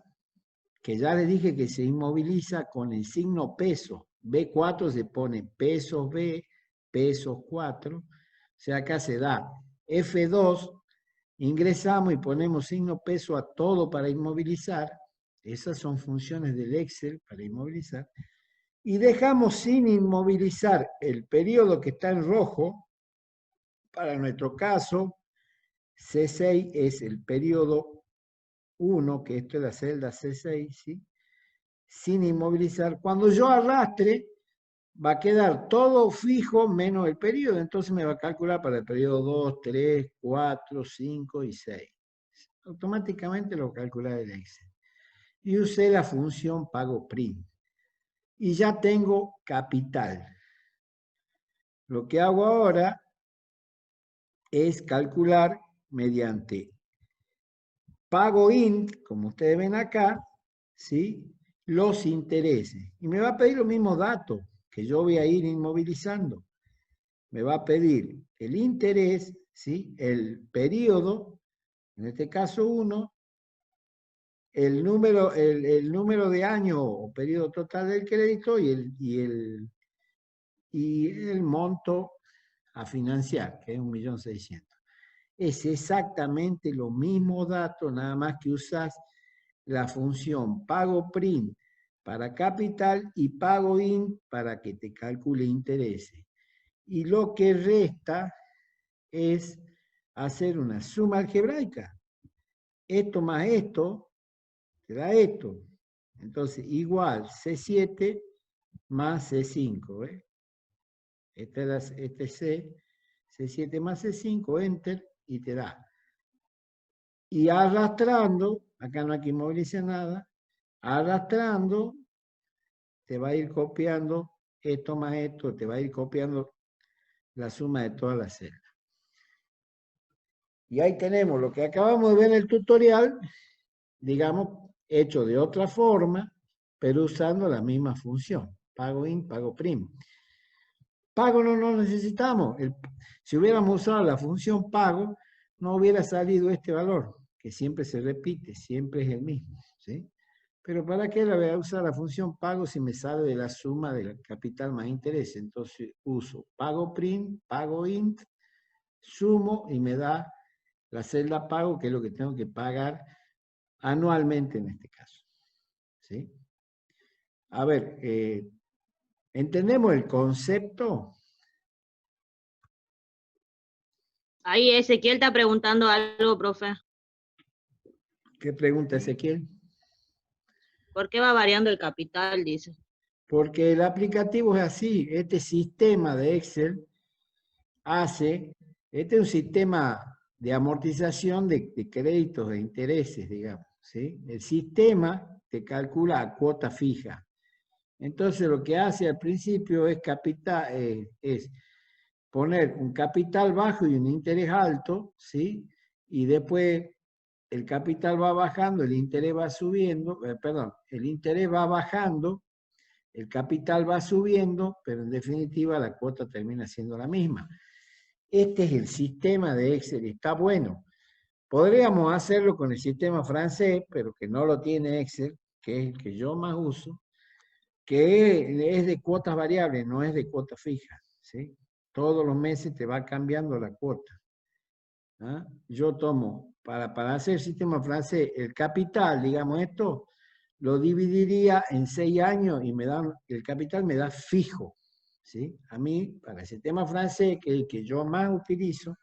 que ya les dije que se inmoviliza con el signo peso, B4 se pone pesos B, pesos 4, o sea, acá se da F2, ingresamos y ponemos signo peso a todo para inmovilizar, esas son funciones del Excel para inmovilizar, y dejamos sin inmovilizar el periodo que está en rojo, para nuestro caso, C6 es el periodo 1, que esto es la celda C6, ¿sí? Sin inmovilizar. Cuando yo arrastre, va a quedar todo fijo menos el periodo, entonces me va a calcular para el periodo 2, 3, 4, 5 y 6. Automáticamente lo calcula el Excel. Y usé la función pago print. Y ya tengo capital. Lo que hago ahora es calcular mediante pago int, como ustedes ven acá, ¿sí? Los intereses. Y me va a pedir los mismos datos que yo voy a ir inmovilizando. Me va a pedir el interés, ¿sí? El periodo, en este caso 1, el número de años o periodo total del crédito y el monto a financiar, que es 1.600.000. Es exactamente lo mismo dato, nada más que usas la función pago print para capital y pago int para que te calcule intereses. Y lo que resta es hacer una suma algebraica. Esto más esto te da esto. Entonces, igual C7 más C5. ¿eh? Este es C7 más C5, enter, y te da. Y arrastrando, acá no hay que inmovilizar nada, arrastrando, te va a ir copiando esto más esto, te va a ir copiando la suma de todas las celdas. Y ahí tenemos lo que acabamos de ver en el tutorial, digamos, hecho de otra forma, pero usando la misma función. Pago in, pago prim. Pago no necesitamos. Si hubiéramos usado la función pago, no hubiera salido este valor, que siempre se repite, siempre es el mismo, ¿sí? Pero ¿para qué la voy a usar la función pago si me sale de la suma del capital más interés? Entonces uso pago prim, pago int, sumo y me da la celda pago, que es lo que tengo que pagar anualmente en este caso, ¿sí? A ver, ¿entendemos el concepto? Ahí Ezequiel está preguntando algo, profe. ¿Qué pregunta Ezequiel? ¿Por qué va variando el capital? Dice. Porque el aplicativo es así, este sistema de Excel hace, este es un sistema de amortización de créditos e intereses, digamos, ¿sí? El sistema te calcula a cuota fija. Entonces lo que hace al principio es poner un capital bajo y un interés alto, ¿sí? Y después el capital va bajando, el interés va subiendo, perdón, el interés va bajando, el capital va subiendo, pero en definitiva la cuota termina siendo la misma. Este es el sistema de Excel, está bueno. Podríamos hacerlo con el sistema francés, pero que no lo tiene Excel, que es el que yo más uso, que es de cuotas variables, no es de cuota fija, ¿sí? Todos los meses te va cambiando la cuota. ¿Ah? Yo tomo, para hacer el sistema francés, el capital, digamos esto, lo dividiría en 6 años y el capital me da fijo, ¿sí? A mí, para el sistema francés, que es el que yo más utilizo,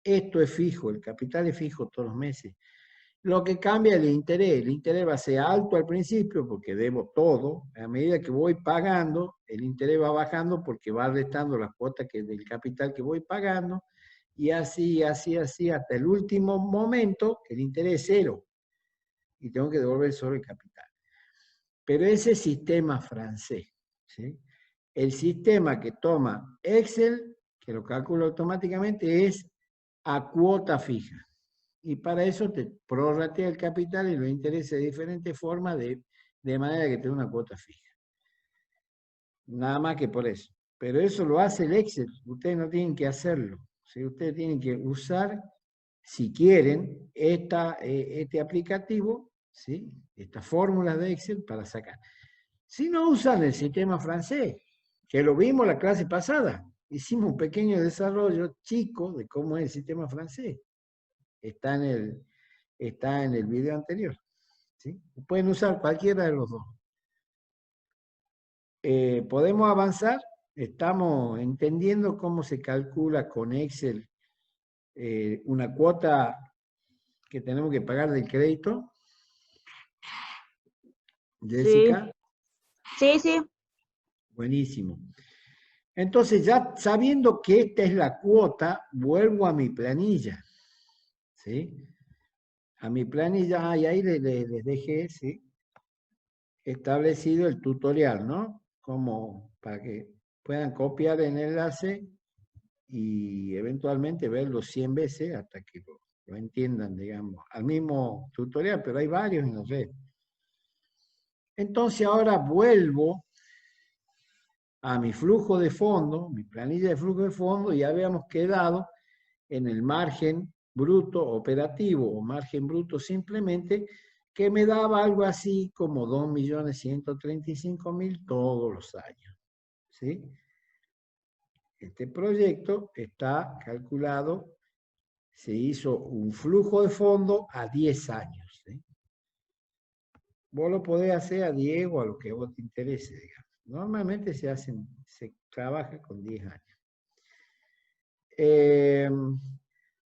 esto es fijo, el capital es fijo todos los meses. Lo que cambia es el interés va a ser alto al principio porque debo todo, a medida que voy pagando, el interés va bajando porque va restando las cuotas del capital que voy pagando, y así, hasta el último momento, el interés es cero, y tengo que devolver solo el capital. Pero ese sistema francés, ¿sí? El sistema que toma Excel, que lo calcula automáticamente, es a cuota fija. Y para eso te prorratea el capital y los intereses de diferentes formas de manera que tenga una cuota fija. Nada más que por eso. Pero eso lo hace el Excel. Ustedes no tienen que hacerlo. ¿Sí? Ustedes tienen que usar, si quieren, este aplicativo, ¿sí? Estas fórmulas de Excel para sacar. Si no usan el sistema francés, que lo vimos la clase pasada, hicimos un pequeño desarrollo chico de cómo es el sistema francés. Está en el video anterior, ¿sí? Pueden usar cualquiera de los dos. ¿Podemos avanzar? Estamos entendiendo cómo se calcula con Excel una cuota que tenemos que pagar del crédito. Jessica. Sí. Buenísimo. Entonces, ya sabiendo que esta es la cuota, vuelvo a mi planilla, ¿sí? A mi planilla, y ahí les dejé, ¿sí? Establecido el tutorial, ¿no? Como para que puedan copiar el enlace y eventualmente verlo 100 veces hasta que lo entiendan, digamos, al mismo tutorial, pero hay varios en la red. Entonces ahora vuelvo a mi flujo de fondo, mi planilla de flujo de fondo, y ya habíamos quedado en el margen bruto operativo o margen bruto simplemente, que me daba algo así como 2.135.000 todos los años, ¿sí? Este proyecto está calculado, se hizo un flujo de fondo a 10 años, ¿sí? Vos lo podés hacer a 10 o a lo que vos te interese, digamos. Normalmente se trabaja con 10 años.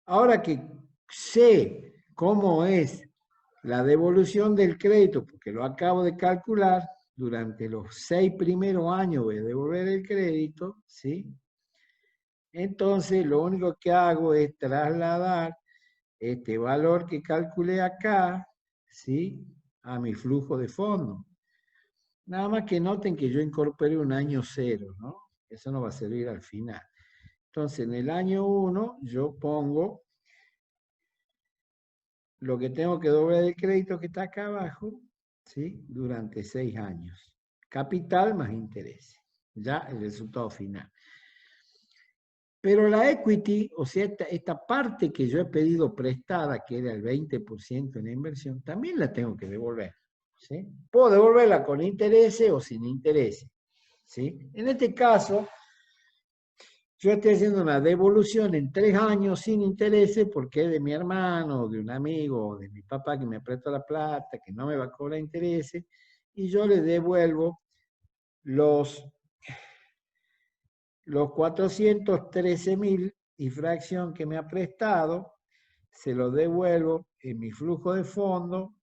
Ahora que sé cómo es la devolución del crédito, porque lo acabo de calcular, durante los 6 primeros años voy a devolver el crédito, ¿sí? Entonces lo único que hago es trasladar este valor que calculé acá, ¿sí? A mi flujo de fondo. Nada más que noten que yo incorporé un año cero, ¿no? Eso no va a servir al final. Entonces, en el año 1 yo pongo lo que tengo que doblar el crédito que está acá abajo, ¿sí? Durante 6 años. Capital más interés. Ya el resultado final. Pero la equity, o sea, esta parte que yo he pedido prestada, que era el 20% en la inversión, también la tengo que devolver. ¿Sí? Puedo devolverla con intereses o sin intereses. ¿Sí? En este caso, yo estoy haciendo una devolución en 3 años sin intereses porque es de mi hermano, de un amigo, de mi papá que me prestó la plata, que no me va a cobrar intereses, y yo le devuelvo los 413.000 y fracción que me ha prestado, se lo devuelvo en mi flujo de fondo,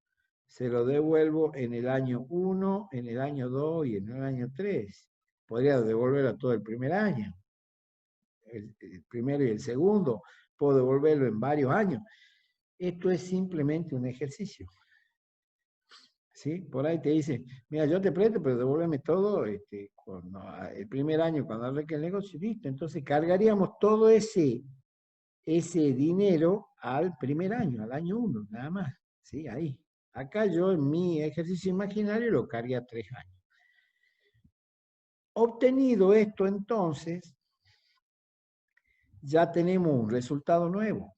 se lo devuelvo en el año 1, en el año 2 y en el año 3. Podría devolverlo todo el primer año, el primero y el segundo, puedo devolverlo en varios años. Esto es simplemente un ejercicio. ¿Sí? Por ahí te dicen, mira, yo te presto, pero devuélveme todo el primer año cuando arranque el negocio, listo. Entonces cargaríamos todo ese dinero al primer año, al año 1, nada más. ¿Sí? Ahí. Acá yo en mi ejercicio imaginario lo cargué a 3 años. Obtenido esto entonces, ya tenemos un resultado nuevo,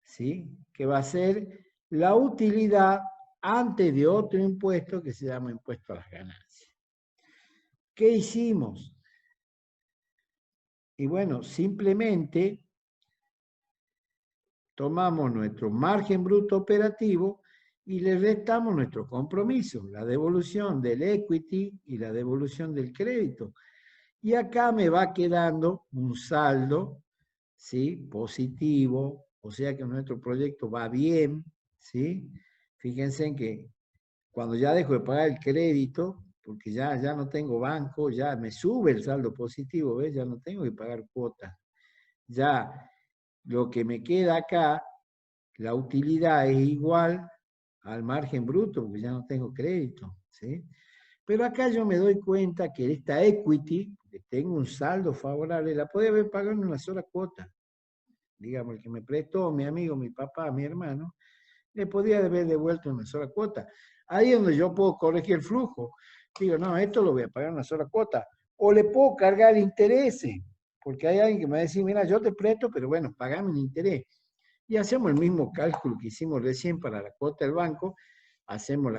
¿sí? Que va a ser la utilidad antes de otro impuesto que se llama impuesto a las ganancias. ¿Qué hicimos? Y bueno, simplemente tomamos nuestro margen bruto operativo y le restamos nuestro compromiso, la devolución del equity y la devolución del crédito. Y acá me va quedando un saldo, ¿sí? Positivo, o sea que nuestro proyecto va bien, ¿sí? Fíjense en que cuando ya dejo de pagar el crédito, porque ya no tengo banco, ya me sube el saldo positivo, ¿ves? Ya no tengo que pagar cuotas. Ya lo que me queda acá, la utilidad es igual al margen bruto, porque ya no tengo crédito, ¿sí? Pero acá yo me doy cuenta que esta equity, que tengo un saldo favorable, la puede haber pagado en una sola cuota. Digamos, el que me prestó, mi amigo, mi papá, mi hermano, le podría haber devuelto en una sola cuota. Ahí es donde yo puedo corregir el flujo. Digo, no, esto lo voy a pagar en una sola cuota. O le puedo cargar intereses, porque hay alguien que me va a decir, mira, yo te presto, pero bueno, pagame un interés. Y hacemos el mismo cálculo que hicimos recién para la cuota del banco, hacemos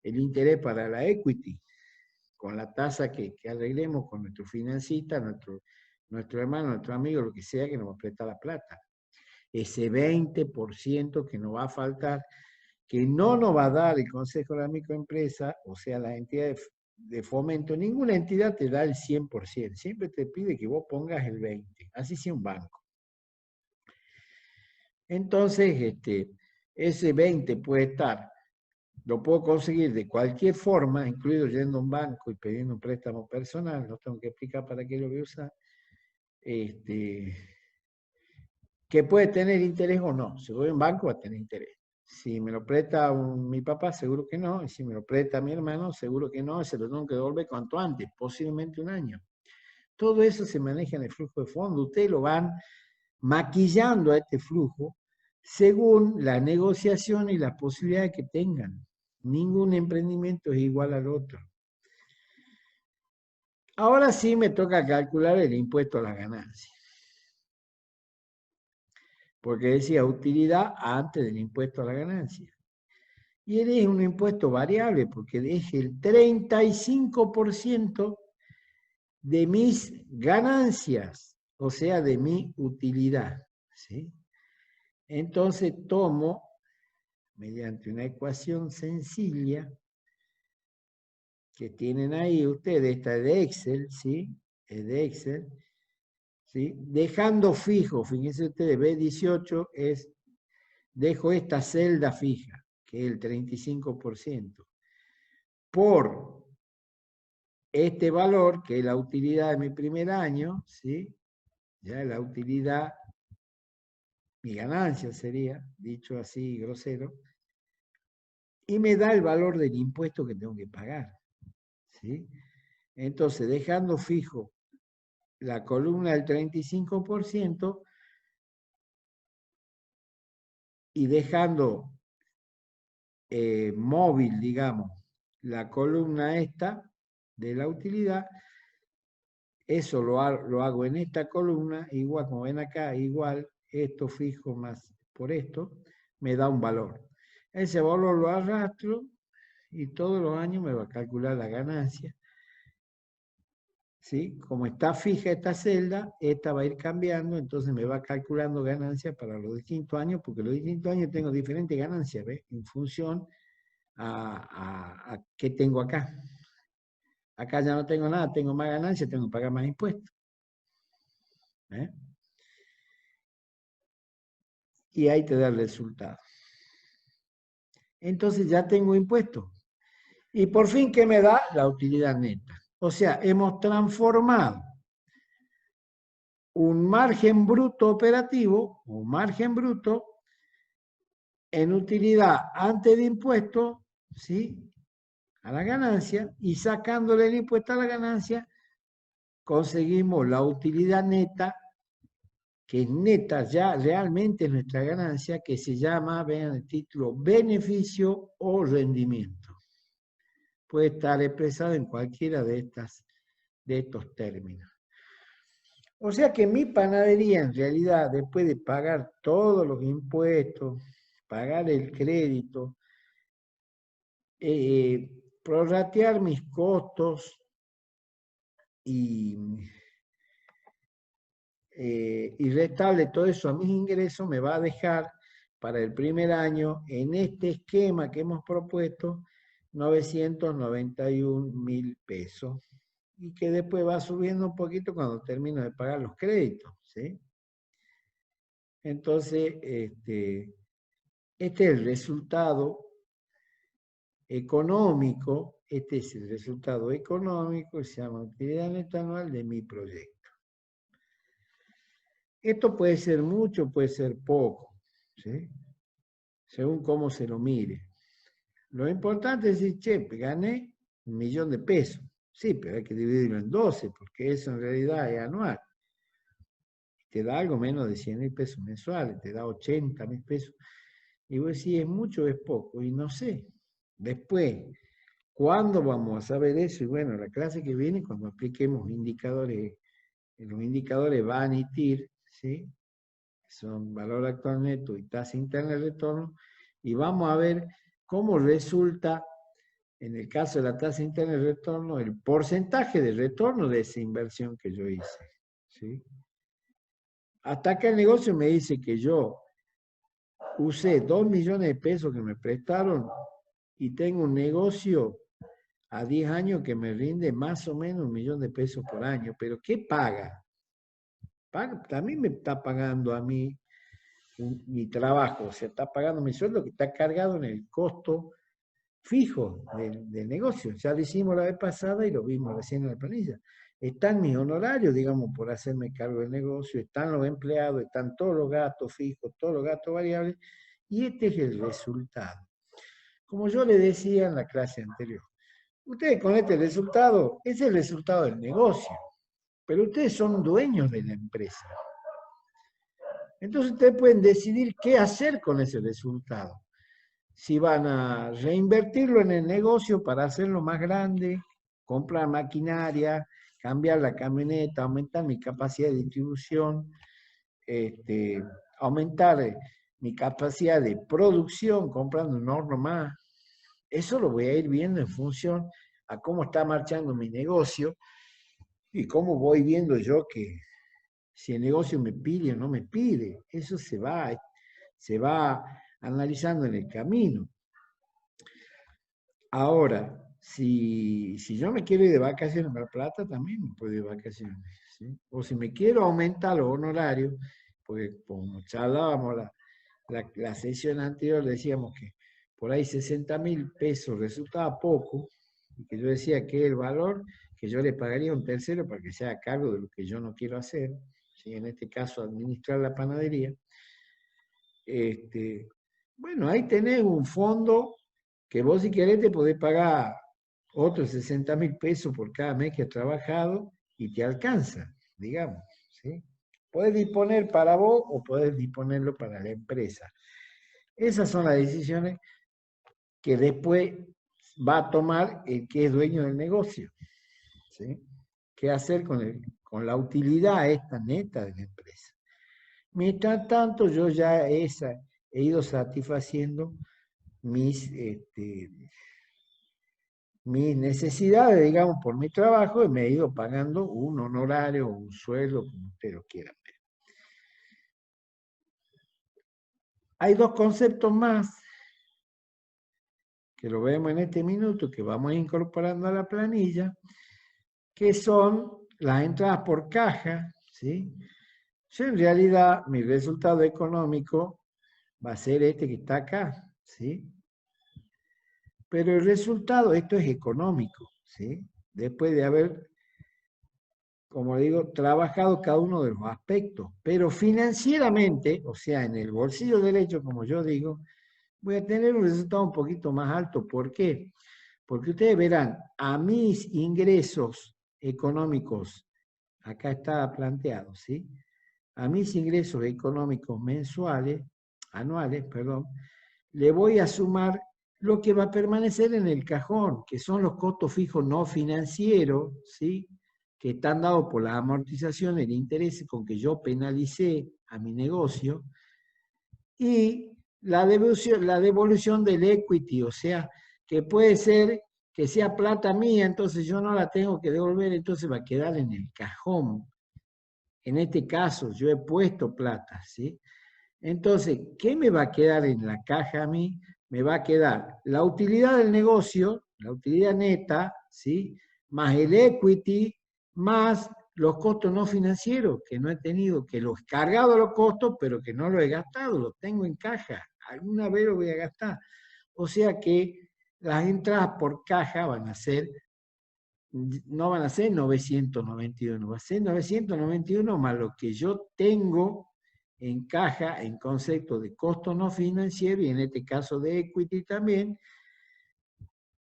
el interés para la equity, con la tasa que arreglemos con nuestro financista, nuestro hermano, nuestro amigo, lo que sea que nos va a prestar la plata. Ese 20% que nos va a faltar, que no nos va a dar el Consejo de la Microempresa, o sea, la entidad de fomento, ninguna entidad te da el 100%, siempre te pide que vos pongas el 20%, así sea un banco. Entonces, ese 20 puede estar, lo puedo conseguir de cualquier forma, incluido yendo a un banco y pidiendo un préstamo personal, no tengo que explicar para qué lo voy a usar, que puede tener interés o no. Si voy a un banco va a tener interés. Si me lo presta mi papá, seguro que no, y si me lo presta mi hermano, seguro que no, y se lo tengo que devolver cuanto antes, posiblemente un año. Todo eso se maneja en el flujo de fondo, ustedes lo van maquillando a este flujo según la negociación y las posibilidades que tengan. Ningún emprendimiento es igual al otro. Ahora sí me toca calcular el impuesto a las ganancias. Porque decía utilidad antes del impuesto a la ganancia. Y él es un impuesto variable porque es el 35% de mis ganancias, o sea, de mi utilidad. ¿Sí? Entonces tomo, mediante una ecuación sencilla, que tienen ahí ustedes, esta es de Excel, ¿sí? Es de Excel, ¿sí? Dejando fijo, fíjense ustedes, B18 es, dejo esta celda fija, que es el 35%, por este valor, que es la utilidad de mi primer año, ¿sí? Ya la utilidad, mi ganancia sería, dicho así grosero, y me da el valor del impuesto que tengo que pagar, ¿sí? Entonces, dejando fijo la columna del 35% y dejando móvil, digamos, la columna esta de la utilidad, eso lo hago en esta columna, igual como ven acá, igual esto fijo más por esto, me da un valor. Ese valor lo arrastro y todos los años me va a calcular la ganancia. ¿Sí? Como está fija esta celda, esta va a ir cambiando, entonces me va calculando ganancias para los distintos años, porque los distintos años tengo diferentes ganancias, ¿ves? En función a qué tengo acá. Acá ya no tengo nada, tengo más ganancias, tengo que pagar más impuestos. ¿Eh? Y ahí te da el resultado. Entonces ya tengo impuestos. Y por fin, ¿qué me da? La utilidad neta. O sea, hemos transformado un margen bruto operativo, un margen bruto, en utilidad antes de impuestos, ¿sí? A la ganancia, y sacándole el impuesto a la ganancia, conseguimos la utilidad neta, que es neta ya realmente es nuestra ganancia, que se llama, vean el título, beneficio o rendimiento. Puede estar expresado en cualquiera de estos términos. O sea que mi panadería, en realidad, después de pagar todos los impuestos, pagar el crédito, prorratear mis costos y restarle todo eso a mis ingresos, me va a dejar para el primer año, en este esquema que hemos propuesto, 991.000 pesos. Y que después va subiendo un poquito cuando termino de pagar los créditos, ¿sí? Entonces, este es el resultado económico, este es el resultado económico, se llama utilidad neta anual de mi proyecto. Esto puede ser mucho, puede ser poco, ¿sí? Según cómo se lo mire. Lo importante es decir, che, gané 1.000.000 de pesos. Sí, pero hay que dividirlo en 12, porque eso en realidad es anual. Te da algo menos de 100.000 pesos mensuales, te da 80.000 pesos. Y vos decís, ¿es mucho o es poco? Y no sé. Después, ¿cuándo vamos a saber eso? Y bueno, la clase que viene, cuando apliquemos indicadores, los indicadores Vanity, ¿sí? Son valor actual neto y tasa interna de retorno, y vamos a ver cómo resulta, en el caso de la tasa interna de retorno, el porcentaje de retorno de esa inversión que yo hice, ¿sí? Hasta acá el negocio me dice que yo usé 2 millones de pesos que me prestaron y tengo un negocio a 10 años que me rinde más o menos 1 millón de pesos por año. ¿Pero qué paga? También me está pagando a mí mi trabajo, o sea, está pagando mi sueldo que está cargado en el costo fijo del negocio. Ya lo hicimos la vez pasada y lo vimos recién en la planilla. Están mis honorarios, digamos, por hacerme cargo del negocio, están los empleados, están todos los gastos fijos, todos los gastos variables, y este es el resultado. Como yo le decía en la clase anterior, ustedes con este resultado, es el resultado del negocio, pero ustedes son dueños de la empresa. Entonces ustedes pueden decidir qué hacer con ese resultado. Si van a reinvertirlo en el negocio para hacerlo más grande, comprar maquinaria, cambiar la camioneta, aumentar mi capacidad de distribución, aumentar mi capacidad de producción comprando un horno más. Eso lo voy a ir viendo en función a cómo está marchando mi negocio y cómo voy viendo yo que si el negocio me pide o no me pide. Eso se va analizando en el camino. Ahora, si yo me quiero ir de vacaciones a Mar Plata, también me puedo ir de vacaciones, ¿sí? O si me quiero aumentar los honorarios, porque como charlábamos la sesión anterior, decíamos que por ahí 60.000 pesos resultaba poco, y que yo decía que el valor que yo le pagaría a un tercero para que se haga cargo de lo que yo no quiero hacer, ¿sí? En este caso administrar la panadería. Bueno, ahí tenés un fondo que vos si querés te podés pagar otros 60.000 pesos por cada mes que has trabajado y te alcanza, digamos, ¿sí? Podés disponer para vos o podés disponerlo para la empresa. Esas son las decisiones que después va a tomar el que es dueño del negocio. ¿Sí? ¿Qué hacer con la utilidad esta neta de la empresa? Mientras tanto, yo ya he ido satisfaciendo mis necesidades, digamos, por mi trabajo, y me he ido pagando un honorario o un sueldo, como ustedes lo quieran ver. Hay dos conceptos más que lo vemos en este minuto, que vamos incorporando a la planilla, que son las entradas por caja, ¿sí? Yo en realidad mi resultado económico va a ser este que está acá, ¿sí? Pero el resultado, esto es económico, ¿sí? Después de haber, como digo, trabajado cada uno de los aspectos. Pero financieramente, o sea, en el bolsillo derecho, como yo digo, voy a tener un resultado un poquito más alto. ¿Por qué? Porque ustedes verán, a mis ingresos económicos, acá está planteado, ¿sí? A mis ingresos económicos anuales, le voy a sumar lo que va a permanecer en el cajón, que son los costos fijos no financieros, ¿sí? Que están dados por la amortización, el interés con que yo penalicé a mi negocio, y la devolución del equity, o sea, que puede ser que sea plata mía, entonces yo no la tengo que devolver, entonces va a quedar en el cajón. En este caso, yo he puesto plata, ¿sí? Entonces, ¿qué me va a quedar en la caja a mí? Me va a quedar la utilidad del negocio, la utilidad neta, ¿sí? Más el equity, más los costos no financieros que no he tenido, que los he cargado los costos, pero que no los he gastado, los tengo en caja. Alguna vez los voy a gastar. O sea que las entradas por caja no van a ser 991, va a ser 991 más lo que yo tengo en caja en concepto de costo no financiero, y en este caso de equity también,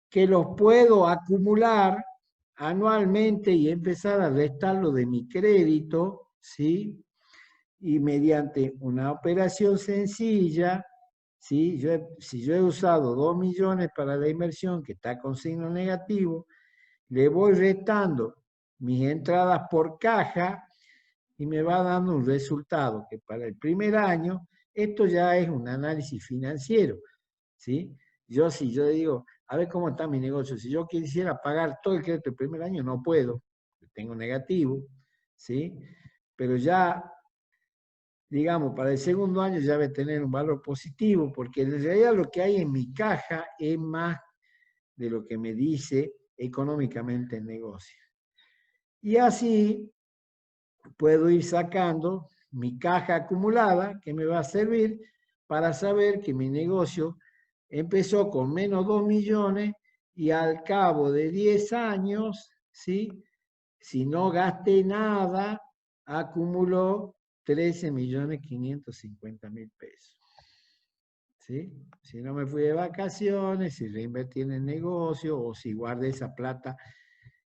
que los puedo acumular anualmente y empezar a restarlo de mi crédito, ¿sí? Y mediante una operación sencilla, ¿sí? Si yo he usado 2 millones para la inversión que está con signo negativo, le voy restando mis entradas por caja y me va dando un resultado que para el primer año, esto ya es un análisis financiero, ¿sí? Si yo digo, a ver cómo está mi negocio, si yo quisiera pagar todo el crédito el primer año, no puedo, tengo negativo, ¿sí? Pero ya, digamos, para el segundo año ya va a tener un valor positivo, porque en realidad lo que hay en mi caja es más de lo que me dice económicamente el negocio. Y así puedo ir sacando mi caja acumulada que me va a servir para saber que mi negocio empezó con menos 2 millones y al cabo de 10 años, ¿sí? Si no gasté nada, acumuló 13.550.000 pesos. ¿Sí? Si no me fui de vacaciones, si reinvertí en el negocio o si guardé esa plata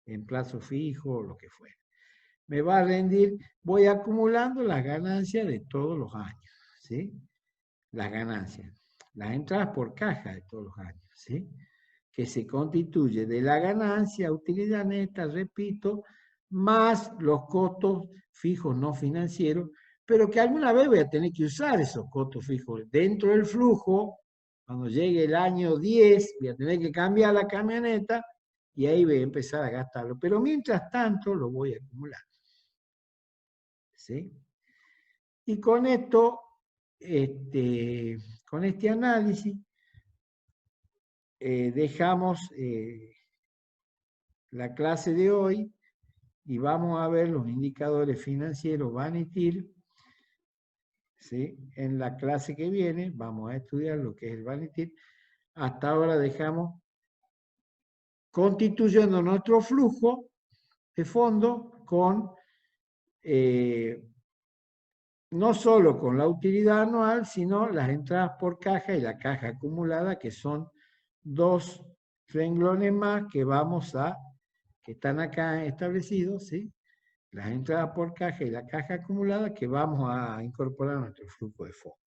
en plazo fijo o lo que fuera. Me va a rendir, voy acumulando las ganancias de todos los años, ¿sí? Las ganancias, las entradas por caja de todos los años, ¿sí? Que se constituye de la ganancia, utilidad neta, repito, más los costos fijos no financieros, pero que alguna vez voy a tener que usar esos costos fijos dentro del flujo. Cuando llegue el año 10, voy a tener que cambiar la camioneta y ahí voy a empezar a gastarlo. Pero mientras tanto lo voy a acumular. ¿Sí? Y con esto, con este análisis, dejamos la clase de hoy y vamos a ver los indicadores financieros Vanity. ¿Sí? En la clase que viene vamos a estudiar lo que es el Vanity. Hasta ahora dejamos constituyendo nuestro flujo de fondo con no solo con la utilidad anual, sino las entradas por caja y la caja acumulada, que son dos renglones más que que están acá establecidos, ¿sí? Las entradas por caja y la caja acumulada que vamos a incorporar a nuestro flujo de fondo.